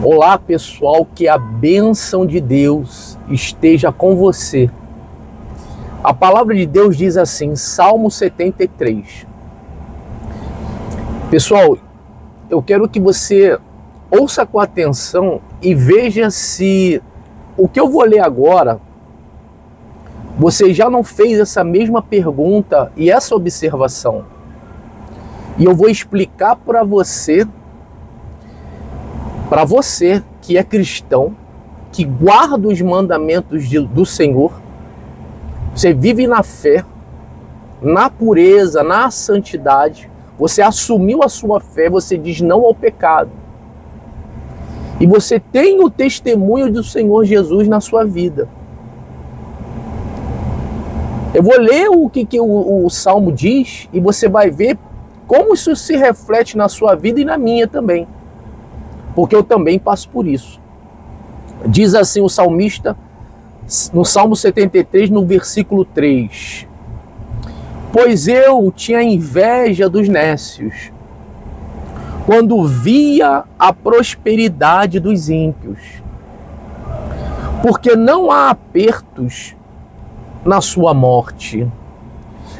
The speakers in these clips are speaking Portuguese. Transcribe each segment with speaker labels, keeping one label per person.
Speaker 1: Olá, pessoal, que a bênção de Deus esteja com você. A palavra de Deus diz assim, Salmo 73. Pessoal, eu quero que você ouça com atenção e veja se o que eu vou ler agora, você já não fez essa mesma pergunta e essa observação. E eu vou explicar para você que é cristão, que guarda os mandamentos do Senhor, você vive na fé, na pureza, na santidade, você assumiu a sua fé, você diz não ao pecado. E você tem o testemunho do Senhor Jesus na sua vida. Eu vou ler o que o Salmo diz e você vai ver como isso se reflete na sua vida e na minha também. Porque eu também passo por isso. Diz assim o salmista, no Salmo 73, no versículo 3. Pois eu tinha inveja dos nécios, quando via a prosperidade dos ímpios. Porque não há apertos na sua morte,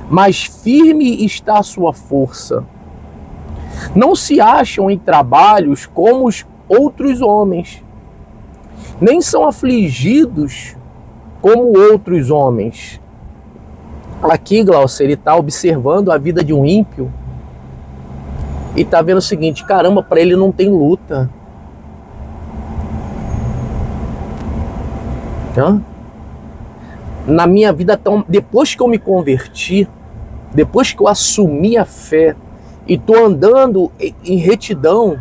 Speaker 1: mas firme está a sua força. Não se acham em trabalhos como os outros homens, nem são afligidos como outros homens. Aqui, Glaucio, ele está observando a vida de um ímpio e está vendo o seguinte, caramba, para ele não tem luta. Na minha vida, depois que eu me converti, depois que eu assumi a fé, e estou andando em retidão,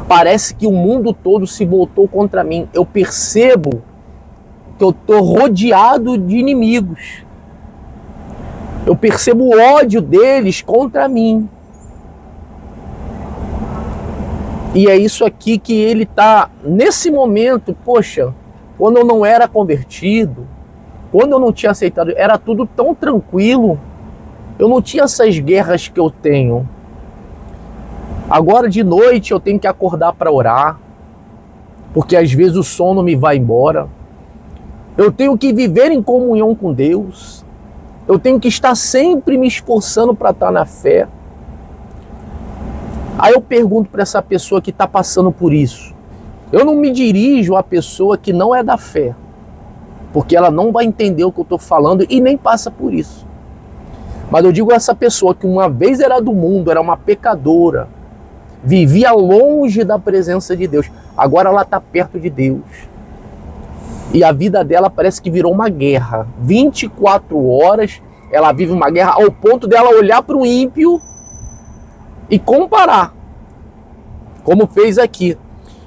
Speaker 1: parece que o mundo todo se voltou contra mim. Eu percebo que eu estou rodeado de inimigos. Eu percebo o ódio deles contra mim. E é isso aqui que ele está, nesse momento, poxa, quando eu não era convertido, quando eu não tinha aceitado, era tudo tão tranquilo. Eu não tinha essas guerras que eu tenho. Agora de noite eu tenho que acordar para orar, porque às vezes o sono me vai embora. Eu tenho que viver em comunhão com Deus. Eu tenho que estar sempre me esforçando para estar na fé. Aí eu pergunto para essa pessoa que está passando por isso. Eu não me dirijo à pessoa que não é da fé, porque ela não vai entender o que eu estou falando e nem passa por isso. Mas eu digo a essa pessoa que uma vez era do mundo, era uma pecadora, vivia longe da presença de Deus, agora ela está perto de Deus. E a vida dela parece que virou uma guerra. 24 horas ela vive uma guerra ao ponto dela olhar para o ímpio e comparar, como fez aqui.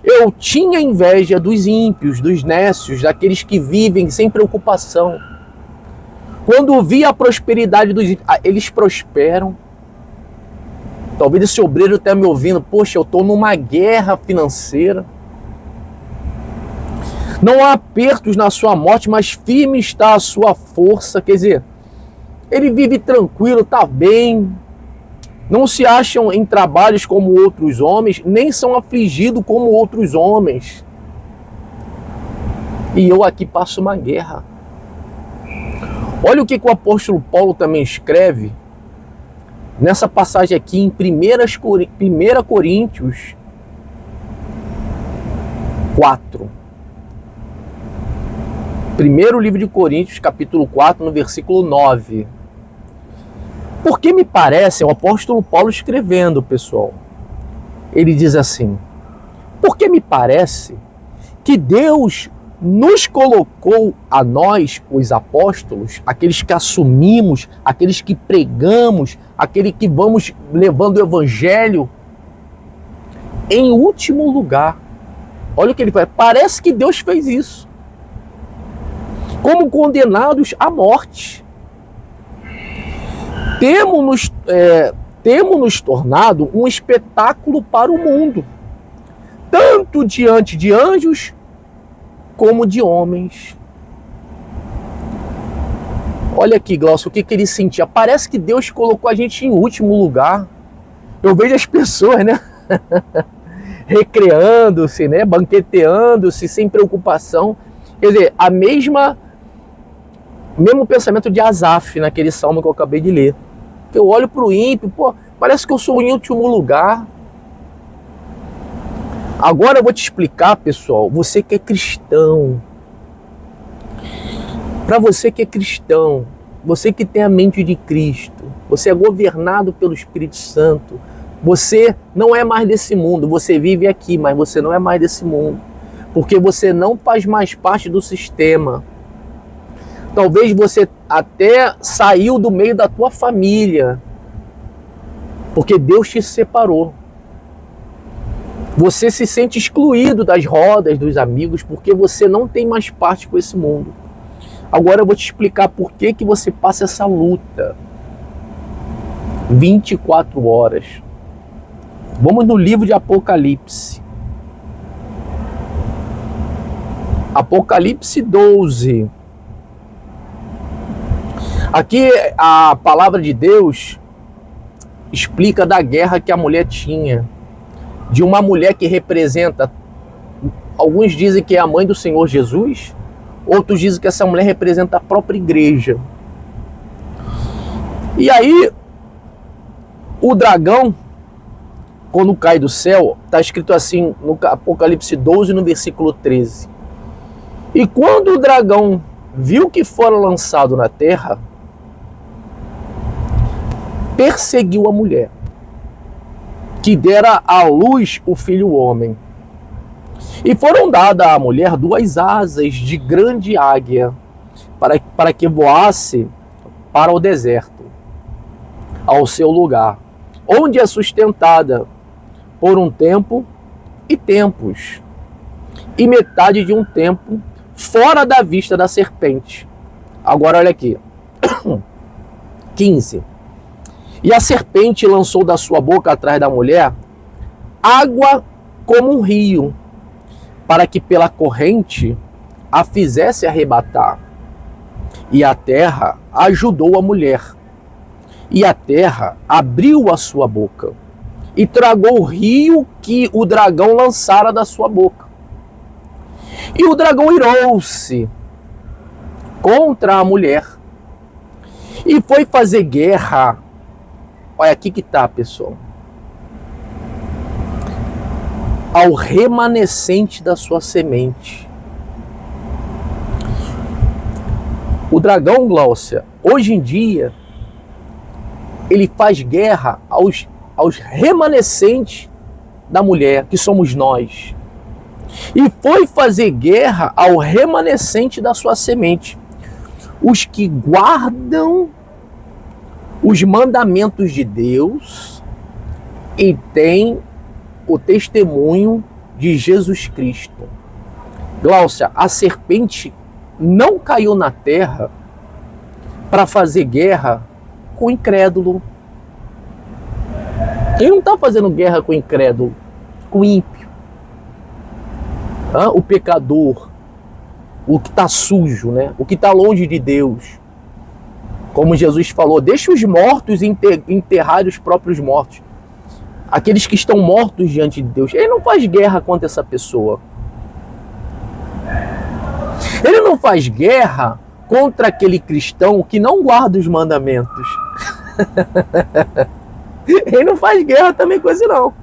Speaker 1: Eu tinha inveja dos ímpios, dos nécios, daqueles que vivem sem preocupação. Quando vi a prosperidade dos ímpios, eles prosperam. Talvez esse obreiro esteja me ouvindo, poxa, eu estou numa guerra financeira. Não há apertos na sua morte, mas firme está a sua força. Quer dizer, ele vive tranquilo, está bem. Não se acham em trabalhos como outros homens, nem são afligidos como outros homens. E eu aqui passo uma guerra. Olha o que o apóstolo Paulo também escreve nessa passagem aqui em 1 Coríntios 4. Primeiro livro de Coríntios, capítulo 4, no versículo 9. Porque me parece, é o apóstolo Paulo escrevendo, pessoal. Ele diz assim, porque me parece que Deus nos colocou a nós, os apóstolos, aqueles que assumimos, aqueles que pregamos, aqueles que vamos levando o evangelho, em último lugar. Olha o que ele faz. Parece que Deus fez isso. Como condenados à morte. Temos nos tornado um espetáculo para o mundo, tanto diante de anjos como de homens. Olha aqui, Glaucio, o que ele sentia? Parece que Deus colocou a gente em último lugar. Eu vejo as pessoas, né? recreando-se, né? Banqueteando-se, sem preocupação. Quer dizer, mesmo pensamento de Asaf naquele salmo que eu acabei de ler. Eu olho para o ímpio, pô, parece que eu sou em último lugar. Agora eu vou te explicar, pessoal, você que é cristão. Para você que é cristão, você que tem a mente de Cristo, você é governado pelo Espírito Santo, você não é mais desse mundo, você vive aqui, mas você não é mais desse mundo, porque você não faz mais parte do sistema. Talvez você até saiu do meio da tua família, porque Deus te separou. Você se sente excluído das rodas dos amigos, porque você não tem mais parte com esse mundo. Agora eu vou te explicar por que você passa essa luta 24 horas. Vamos no livro de Apocalipse. Apocalipse 12. Aqui a palavra de Deus explica da guerra que a mulher tinha. De uma mulher que representa, alguns dizem que é a mãe do Senhor Jesus, outros dizem que essa mulher representa a própria igreja. E aí, o dragão, quando cai do céu, está escrito assim no Apocalipse 12, no versículo 13. E quando o dragão viu que fora lançado na terra, perseguiu a mulher, que dera à luz o filho homem. E foram dadas à mulher 2 asas de grande águia, para que voasse para o deserto, ao seu lugar, onde é sustentada por um tempo e tempos, e metade de um tempo, fora da vista da serpente. Agora olha aqui, 15. E a serpente lançou da sua boca atrás da mulher água como um rio, para que pela corrente a fizesse arrebatar. E a terra ajudou a mulher. E a terra abriu a sua boca e tragou o rio que o dragão lançara da sua boca. E o dragão irou-se contra a mulher e foi fazer guerra. Olha aqui que tá, pessoal. Ao remanescente da sua semente. O dragão, Gláucia, hoje em dia, ele faz guerra aos remanescentes da mulher, que somos nós. E foi fazer guerra ao remanescente da sua semente. Os que guardam os mandamentos de Deus e têm o testemunho de Jesus Cristo. Gláucia, a serpente não caiu na terra para fazer guerra com o incrédulo. Ele não está fazendo guerra com o incrédulo, com o ímpio, o pecador, o que está sujo, né? O que está longe de Deus. Como Jesus falou, deixa os mortos enterrar os próprios mortos. Aqueles que estão mortos diante de Deus. Ele não faz guerra contra essa pessoa. Ele não faz guerra contra aquele cristão que não guarda os mandamentos. Ele não faz guerra também com esse não.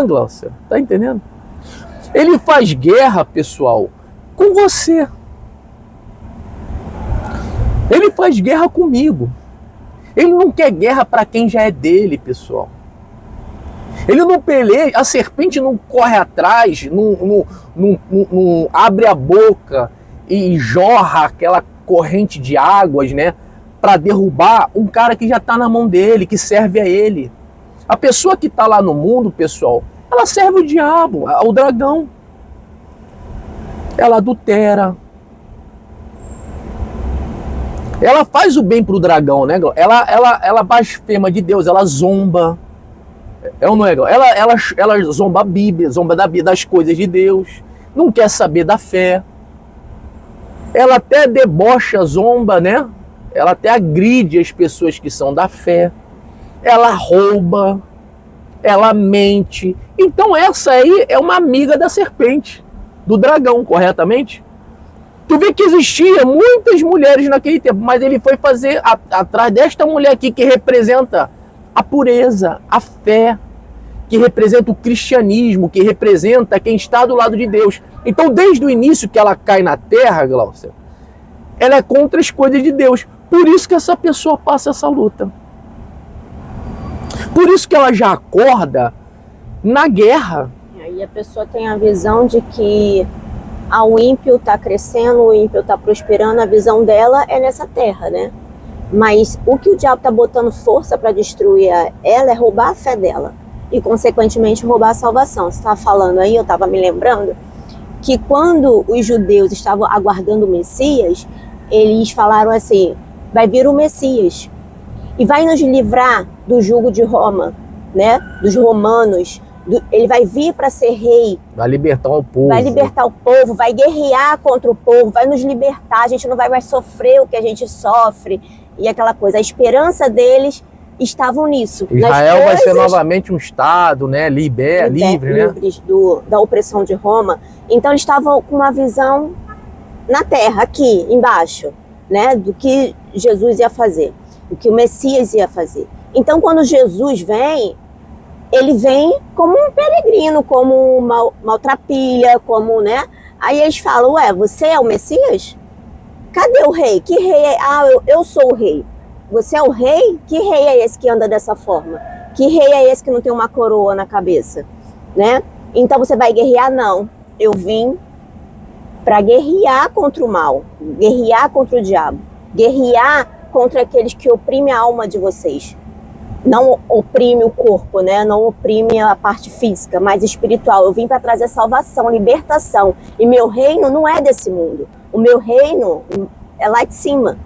Speaker 1: Gláucia, tá entendendo? Ele faz guerra, pessoal, com você. Ele faz guerra comigo. Ele não quer guerra para quem já é dele, pessoal. Ele não peleja, a serpente não corre atrás, não abre a boca e jorra aquela corrente de águas, né, para derrubar um cara que já está na mão dele, que serve a ele. A pessoa que está lá no mundo, pessoal, ela serve o diabo, o dragão. Ela adultera. Ela faz o bem pro dragão, né? Ela blasfema de Deus, ela zomba. É ou não é? Ela zomba a Bíblia, zomba das coisas de Deus. Não quer saber da fé. Ela até debocha, zomba, né? Ela até agride as pessoas que são da fé. Ela rouba. ela mente. Então essa aí é uma amiga da serpente, do dragão, corretamente? Tu vê que existia muitas mulheres naquele tempo, mas ele foi fazer atrás desta mulher aqui que representa a pureza, a fé, que representa o cristianismo, que representa quem está do lado de Deus. Então, desde o início que ela cai na terra, Glaucia, ela é contra as coisas de Deus. Por isso que essa pessoa passa essa luta. Por isso que ela já acorda na guerra.
Speaker 2: E aí a pessoa tem a visão de que o ímpio está crescendo, o ímpio está prosperando, a visão dela é nessa terra, né? Mas o que o diabo está botando força para destruir ela é roubar a fé dela e, consequentemente, roubar a salvação. Você estava falando aí, eu estava me lembrando, que quando os judeus estavam aguardando o Messias, eles falaram assim, vai vir o Messias e vai nos livrar do jugo de Roma, né? Dos romanos. Ele vai vir para ser rei.
Speaker 1: Vai libertar o povo.
Speaker 2: Vai libertar o povo, vai guerrear contra o povo, vai nos libertar. A gente não vai mais sofrer o que a gente sofre. E aquela coisa, a esperança deles estavam nisso.
Speaker 1: Israel vai ser novamente um estado, né? Livre, né?
Speaker 2: Livres da opressão de Roma. Então eles estavam com uma visão na terra, aqui embaixo, né? Do que Jesus ia fazer, o que o Messias ia fazer. Então quando Jesus vem, ele vem como um peregrino, como uma maltrapilha, como, né? Aí eles falam, ué, você é o Messias? Cadê o rei? Que rei é? Ah, eu sou o rei. Você é o rei? Que rei é esse que anda dessa forma? Que rei é esse que não tem uma coroa na cabeça? Né? Então você vai guerrear? Não. Eu vim para guerrear contra o mal, guerrear contra o diabo, guerrear contra aqueles que oprimem a alma de vocês. Não oprime o corpo, né? Não oprime a parte física, mas espiritual. Eu vim para trazer salvação, libertação. E meu reino não é desse mundo. O meu reino é lá de cima.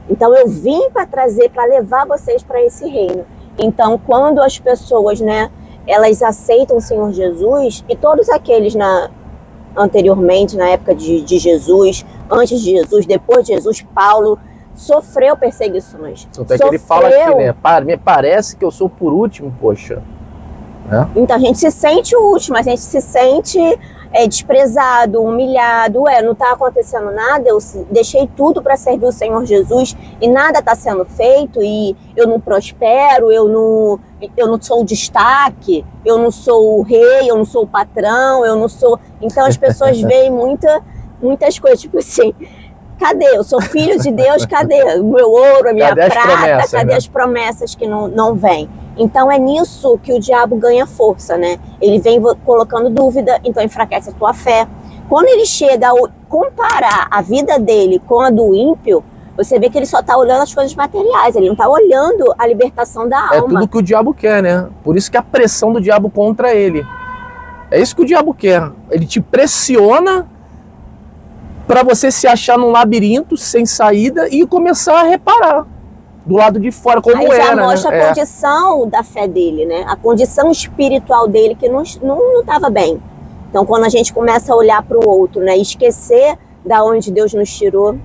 Speaker 2: Então eu vim para trazer, para levar vocês para esse reino. Então quando as pessoas, né, elas aceitam o Senhor Jesus, e todos aqueles anteriormente, na época de Jesus, antes de Jesus, depois de Jesus, Paulo sofreu perseguições.
Speaker 1: Até que ele fala aqui, né? Me parece que eu sou por último, poxa. É?
Speaker 2: Então a gente se sente o último, a gente se sente desprezado, humilhado. Não está acontecendo nada, eu deixei tudo para servir o Senhor Jesus e nada está sendo feito, e eu não prospero, eu não sou o destaque, eu não sou o rei, eu não sou o patrão, eu não sou... Então as pessoas veem muitas coisas, tipo assim... Cadê? Eu sou filho de Deus, cadê o meu ouro, a minha prata? Cadê as promessas que não vêm? Então é nisso que o diabo ganha força, né? Ele vem colocando dúvida, então enfraquece a tua fé. Quando ele chega a comparar a vida dele com a do ímpio, você vê que ele só está olhando as coisas materiais, ele não está olhando a libertação da alma.
Speaker 1: É tudo que o diabo quer, né? Por isso que a pressão do diabo contra ele. É isso que o diabo quer. Ele te pressiona para você se achar num labirinto sem saída e começar a reparar do lado de fora como era. Aí já
Speaker 2: mostra a condição da fé dele, né? A condição espiritual dele que não estava bem. Então quando a gente começa a olhar para o outro, né? Esquecer da onde Deus nos tirou,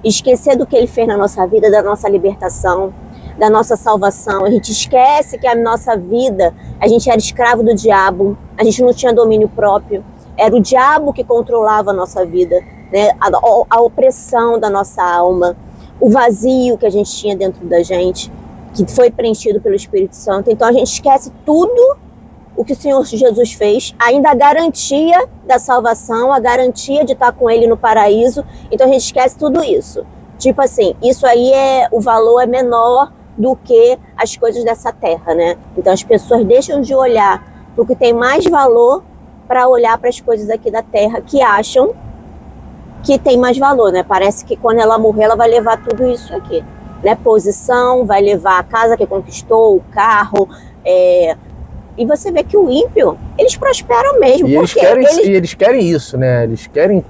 Speaker 2: esquecer do que ele fez na nossa vida, da nossa libertação, da nossa salvação. A gente esquece que a nossa vida, a gente era escravo do diabo, a gente não tinha domínio próprio, era o diabo que controlava a nossa vida, né? A opressão da nossa alma, o vazio que a gente tinha dentro da gente, que foi preenchido pelo Espírito Santo. Então a gente esquece tudo o que o Senhor Jesus fez, ainda a garantia da salvação, a garantia de estar com Ele no paraíso. Então a gente esquece tudo isso. Tipo assim, isso aí o valor é menor do que as coisas dessa terra, né? Então as pessoas deixam de olhar para o que tem mais valor para olhar para as coisas aqui da terra que acham que tem mais valor, né? Parece que quando ela morrer, ela vai levar tudo isso aqui, né? Posição, vai levar a casa que conquistou, o carro, e você vê que o ímpio, eles prosperam mesmo.
Speaker 1: E eles querem isso, né? Eles querem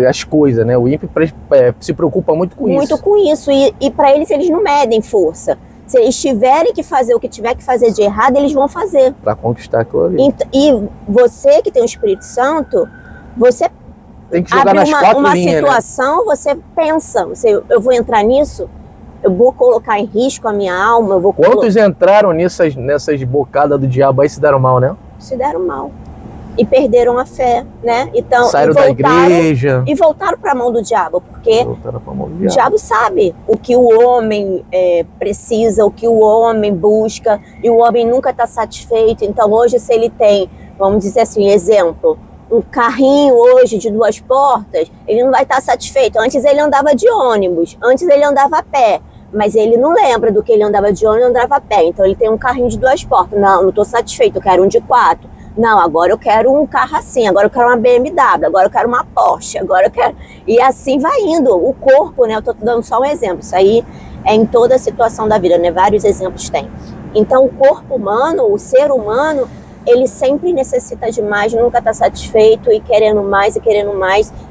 Speaker 1: as coisas, né? O ímpio se preocupa muito com isso.
Speaker 2: Muito com isso, e para eles não medem força. Se eles tiverem que fazer o que tiver que fazer de errado, eles vão fazer.
Speaker 1: Para conquistar aquilo ali.
Speaker 2: E você que tem o Espírito Santo, você
Speaker 1: tem que jogar nas quatro
Speaker 2: uma
Speaker 1: linhas,
Speaker 2: situação, né? Você pensa, eu vou entrar nisso, eu vou colocar em risco a minha alma, eu vou...
Speaker 1: Quantos entraram nessas bocadas do diabo aí e se deram mal, né?
Speaker 2: Se deram mal. E perderam a fé, né? Então,
Speaker 1: saíram da igreja.
Speaker 2: E voltaram para a mão do diabo, porque o diabo sabe o que o homem precisa, o que o homem busca, e o homem nunca está satisfeito. Então, hoje, se ele tem, vamos dizer assim, exemplo, um carrinho hoje de 2 portas, ele não vai estar satisfeito. Antes ele andava de ônibus, antes ele andava a pé, mas ele não lembra do que ele andava de ônibus e andava a pé. Então, ele tem um carrinho de 2 portas. Não estou satisfeito, eu quero um de 4. Não, agora eu quero um carro assim, agora eu quero uma BMW, agora eu quero uma Porsche, agora eu quero... E assim vai indo. O corpo, né? Eu tô dando só um exemplo. Isso aí é em toda a situação da vida, né? Vários exemplos tem. Então, o corpo humano, o ser humano, ele sempre necessita de mais, nunca está satisfeito e querendo mais,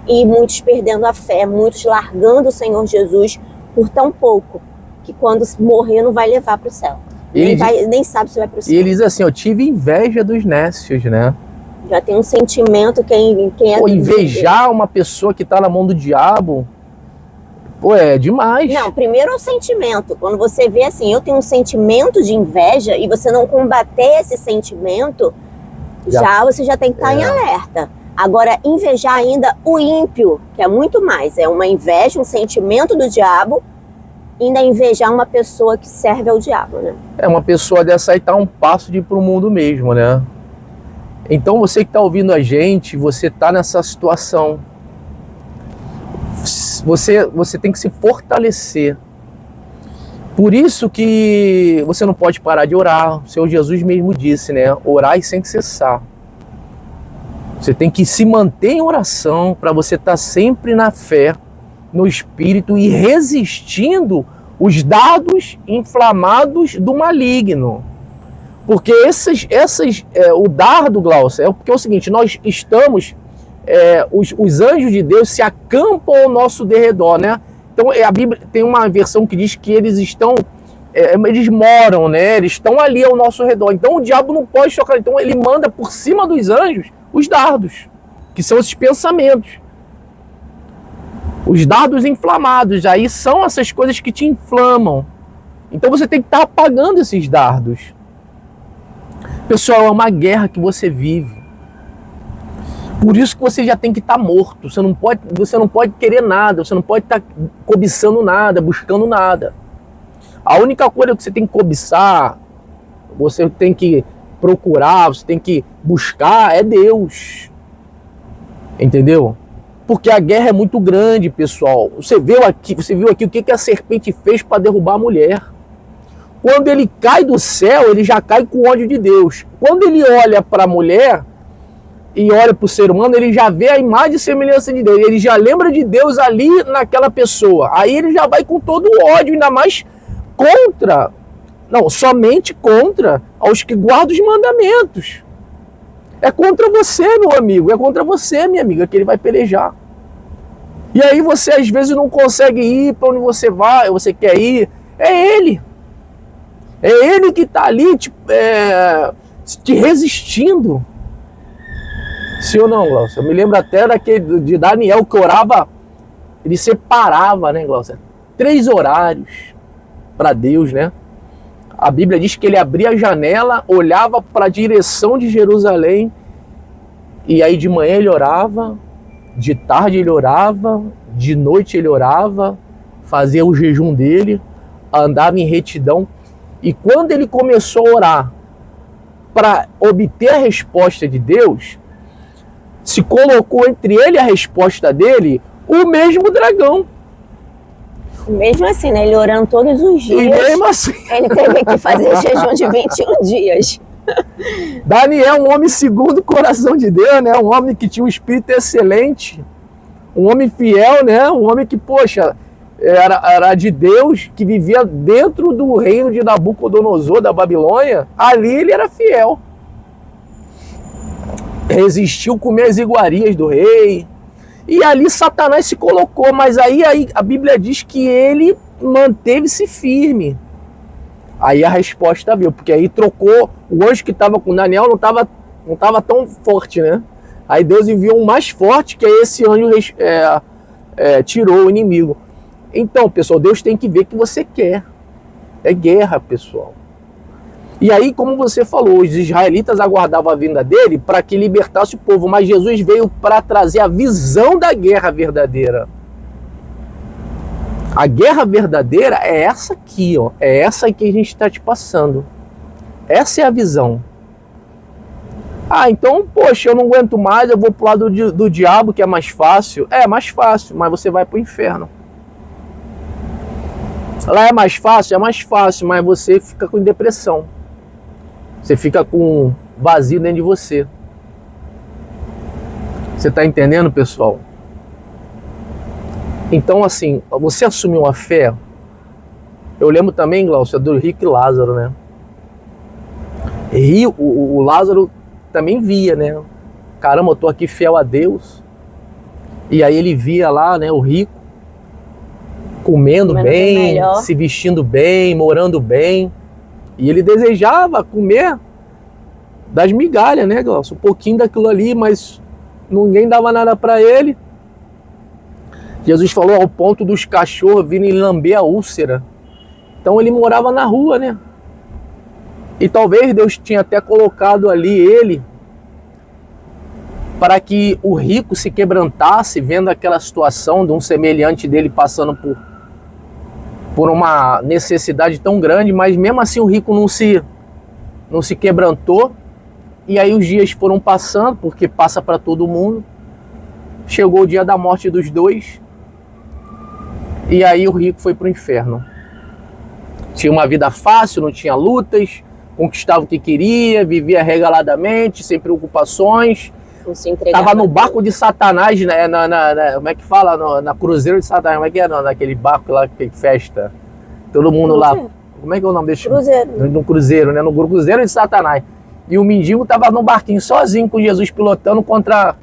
Speaker 2: e muitos perdendo a fé, muitos largando o Senhor Jesus por tão pouco, que quando morrer não vai levar para o céu. Nem sabe se vai pro céu.
Speaker 1: E ele diz assim, eu tive inveja dos nécios, né?
Speaker 2: Já tem um sentimento, quem é...
Speaker 1: invejar uma pessoa que tá na mão do diabo, é demais.
Speaker 2: Não, primeiro é o sentimento. Quando você vê assim, eu tenho um sentimento de inveja e você não combater esse sentimento, você já tem que estar em alerta. Agora, invejar ainda o ímpio, que é muito mais. É uma inveja, um sentimento do diabo, ainda invejar uma pessoa que serve ao diabo, né?
Speaker 1: Uma pessoa dessa aí tá um passo de ir pro mundo mesmo, né? Então você que tá ouvindo a gente, você tá nessa situação. Você tem que se fortalecer. Por isso que você não pode parar de orar. O Senhor Jesus mesmo disse, né? Orai sem cessar. Você tem que se manter em oração para você estar sempre na fé, no espírito e resistindo os dardos inflamados do maligno. Porque o dardo, Glaucia, porque é o seguinte, nós estamos, os anjos de Deus se acampam ao nosso derredor, né? Então a Bíblia tem uma versão que diz que eles estão, eles moram, né? Eles estão ali ao nosso redor. Então o diabo não pode chocar, então ele manda por cima dos anjos os dardos, que são esses pensamentos. Os dardos inflamados, aí são essas coisas que te inflamam. Então você tem que estar apagando esses dardos. Pessoal, é uma guerra que você vive. Por isso que você já tem que estar morto. Você não pode querer nada, você não pode estar cobiçando nada, buscando nada. A única coisa que você tem que cobiçar, você tem que procurar, você tem que buscar é Deus. Entendeu? Porque a guerra é muito grande, pessoal. Você viu aqui o que a serpente fez para derrubar a mulher. Quando ele cai do céu, ele já cai com ódio de Deus. Quando ele olha para a mulher e olha para o ser humano, ele já vê a imagem e semelhança de Deus. Ele já lembra de Deus ali naquela pessoa. Aí ele já vai com todo o ódio, ainda mais somente contra aos que guardam os mandamentos. É contra você, meu amigo, é contra você, minha amiga, que ele vai pelejar. E aí você às vezes não consegue ir para onde você vai, você quer ir, é ele. É ele que está ali te resistindo. Sim ou não, Glaucia? Eu me lembro até de Daniel que orava, ele separava, né, Glaucia? 3 horários para Deus, né? A Bíblia diz que ele abria a janela, olhava para a direção de Jerusalém, e aí de manhã ele orava, de tarde ele orava, de noite ele orava, fazia o jejum dele, andava em retidão. E quando ele começou a orar para obter a resposta de Deus, se colocou entre ele e a resposta dele o mesmo dragão.
Speaker 2: Mesmo assim, né? Ele orando todos os dias.
Speaker 1: E mesmo assim,
Speaker 2: ele teve que fazer jejum de 21 dias.
Speaker 1: Daniel, um homem segundo o coração de Deus, né? Um homem que tinha um espírito excelente, um homem fiel, né? Um homem que, poxa, era de Deus, que vivia dentro do reino de Nabucodonosor, da Babilônia. Ali ele era fiel. Resistiu comer as iguarias do rei. E ali Satanás se colocou, mas aí a Bíblia diz que ele manteve-se firme. Aí a resposta veio, porque aí trocou, o anjo que estava com Daniel não estava tão forte, né? Aí Deus enviou um mais forte, que é esse anjo tirou o inimigo. Então, pessoal, Deus tem que ver que você quer. É guerra, pessoal. E aí, como você falou, os israelitas aguardavam a vinda dele para que libertasse o povo, mas Jesus veio para trazer a visão da guerra verdadeira. A guerra verdadeira é essa aqui, ó. É essa aí que a gente está te passando. Essa é a visão. Ah, então, poxa, eu não aguento mais, eu vou pro lado do diabo, que é mais fácil. É mais fácil, mas você vai pro inferno. Lá é mais fácil, mas você fica com depressão. Você fica com vazio dentro de você. Você tá entendendo, pessoal? Então, assim, você assumiu a fé. Eu lembro também, Glaucia, do rico e Lázaro, né? E o Lázaro também via, né? Caramba, eu tô aqui fiel a Deus. E aí ele via lá, né, o rico comendo bem, se vestindo bem, morando bem. E ele desejava comer das migalhas, né, Glaucio? Um pouquinho daquilo ali, mas ninguém dava nada para ele. Jesus falou ao ponto dos cachorros virem lamber a úlcera. Então ele morava na rua, né? E talvez Deus tinha até colocado ali ele para que o rico se quebrantasse vendo aquela situação de um semelhante dele passando por uma necessidade tão grande, mas mesmo assim o rico não se quebrantou. E aí os dias foram passando, porque passa para todo mundo. Chegou o dia da morte dos dois. E aí o rico foi para o inferno. Tinha uma vida fácil, não tinha lutas, conquistava o que queria, vivia regaladamente, sem preocupações. Estava no barco de Satanás, né? Como é que fala? Na cruzeiro de Satanás. Como é que é? Naquele barco lá que tem festa. Todo mundo lá. Como é que é o nome desse? Cruzeiro. No cruzeiro, né? No cruzeiro de Satanás. E o mendigo estava no barquinho sozinho com Jesus pilotando contra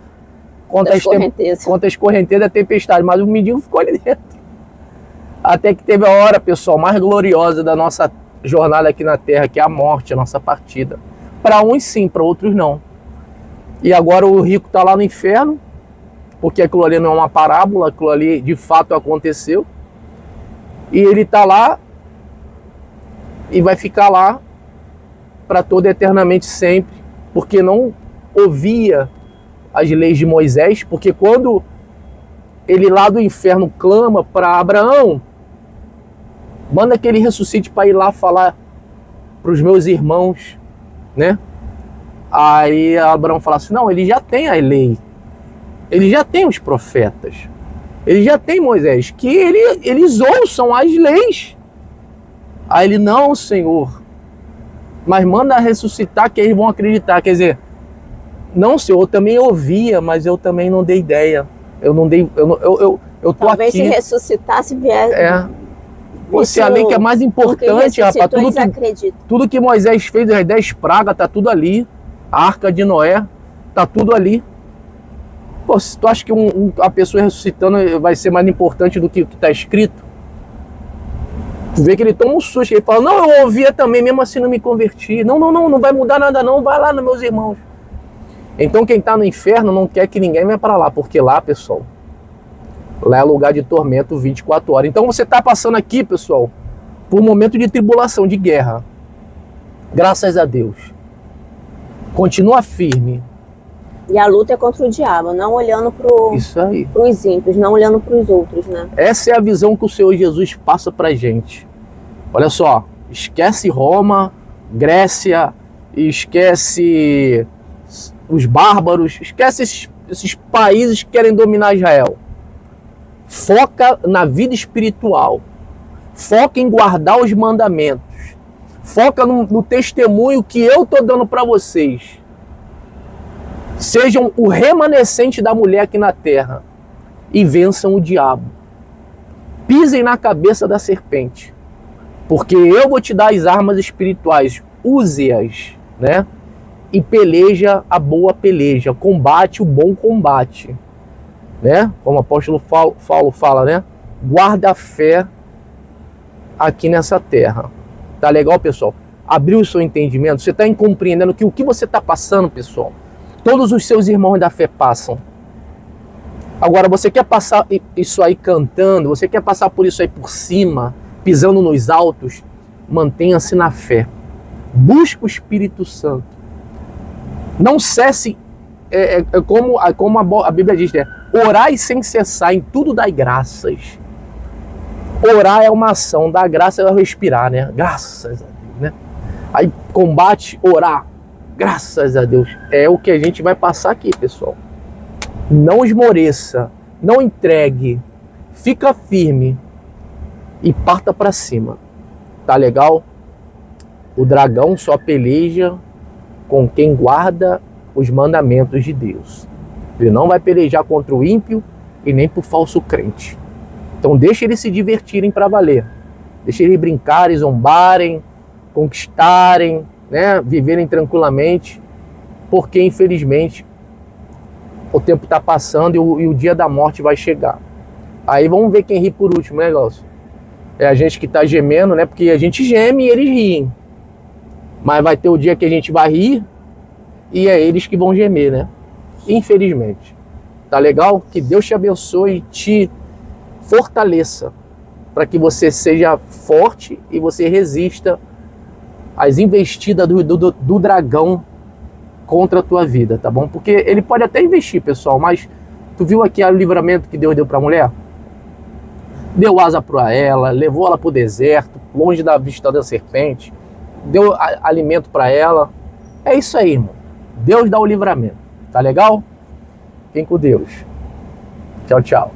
Speaker 1: as correntezas da tempestade. Mas o mendigo ficou ali dentro. Até que teve a hora, pessoal, mais gloriosa da nossa jornada aqui na Terra, que é a morte, a nossa partida. Para uns sim, para outros não. E agora o rico está lá no inferno, porque aquilo ali não é uma parábola, aquilo ali de fato aconteceu. E ele está lá e vai ficar lá para toda eternamente sempre, porque não ouvia as leis de Moisés, porque quando ele lá do inferno clama para Abraão, manda que ele ressuscite para ir lá falar para os meus irmãos, né? Aí Abraão fala assim, não, ele já tem a lei, ele já tem os profetas, ele já tem Moisés, que eles ouçam as leis. Aí ele, não, Senhor, mas manda ressuscitar que eles vão acreditar. Quer dizer, não, Senhor, eu também ouvia, mas eu também não dei ideia. Eu não dei, eu tô
Speaker 2: talvez
Speaker 1: aqui.
Speaker 2: Se ressuscitasse, viesse.
Speaker 1: Você, a lei que é mais importante, rapaz, tudo que Moisés fez, as 10 pragas, tá tudo ali. A arca de Noé, tá tudo ali. Pô, se tu acha que a pessoa ressuscitando vai ser mais importante do que o que está escrito? Tu vê que ele toma um susto, ele fala, não, eu ouvia também, mesmo assim não me converti. Não vai mudar nada não, vai lá nos meus irmãos. Então quem está no inferno não quer que ninguém venha para lá, porque lá, pessoal, lá é lugar de tormento 24 horas. Então você está passando aqui, pessoal, por um momento de tribulação, de guerra. Graças a Deus. Continua firme.
Speaker 2: E a luta é contra o diabo, não olhando para os ímpios, não olhando para os outros, né?
Speaker 1: Essa é a visão que o Senhor Jesus passa pra gente. Olha só, esquece Roma, Grécia, esquece os bárbaros, esquece esses países que querem dominar Israel. Foca na vida espiritual. Foca em guardar os mandamentos. Foca no testemunho que eu estou dando para vocês. Sejam o remanescente da mulher aqui na terra e vençam o diabo. Pisem na cabeça da serpente, porque eu vou te dar as armas espirituais, use-as, né? E peleja a boa peleja, combate o bom combate, né? Como o apóstolo Paulo fala, né? Guarda a fé aqui nessa terra. Tá legal, pessoal? Abriu o seu entendimento? Você está compreendendo que o que você está passando, pessoal, todos os seus irmãos da fé passam. Agora, você quer passar isso aí cantando, você quer passar por isso aí por cima, pisando nos altos, mantenha-se na fé. Busque o Espírito Santo. Não cesse, como a Bíblia diz, orai sem cessar, em tudo dai graças. Orar é uma ação, dar graça é respirar, né? Graças a Deus, né? Aí combate, orar, graças a Deus. É o que a gente vai passar aqui, pessoal. Não esmoreça, não entregue, fica firme e parta para cima. Tá legal? O dragão só peleja com quem guarda os mandamentos de Deus. Ele não vai pelejar contra o ímpio e nem por falso crente. Então deixa eles se divertirem para valer. Deixa eles brincarem, zombarem, conquistarem, né? Viverem tranquilamente, porque infelizmente o tempo está passando e o dia da morte vai chegar. Aí vamos ver quem ri por último, né, Glaucio? É a gente que está gemendo, né? Porque a gente geme e eles riem. Mas vai ter o dia que a gente vai rir e é eles que vão gemer, né? Infelizmente. Tá legal? Que Deus te abençoe e te fortaleça para que você seja forte e você resista às investidas do dragão contra a tua vida, tá bom? Porque ele pode até investir, pessoal, mas tu viu aqui o livramento que Deus deu para a mulher? Deu asa para ela, levou ela para o deserto, longe da vista da serpente, deu alimento para ela. É isso aí, irmão. Deus dá o livramento, tá legal? Fiquem com Deus. Tchau, tchau.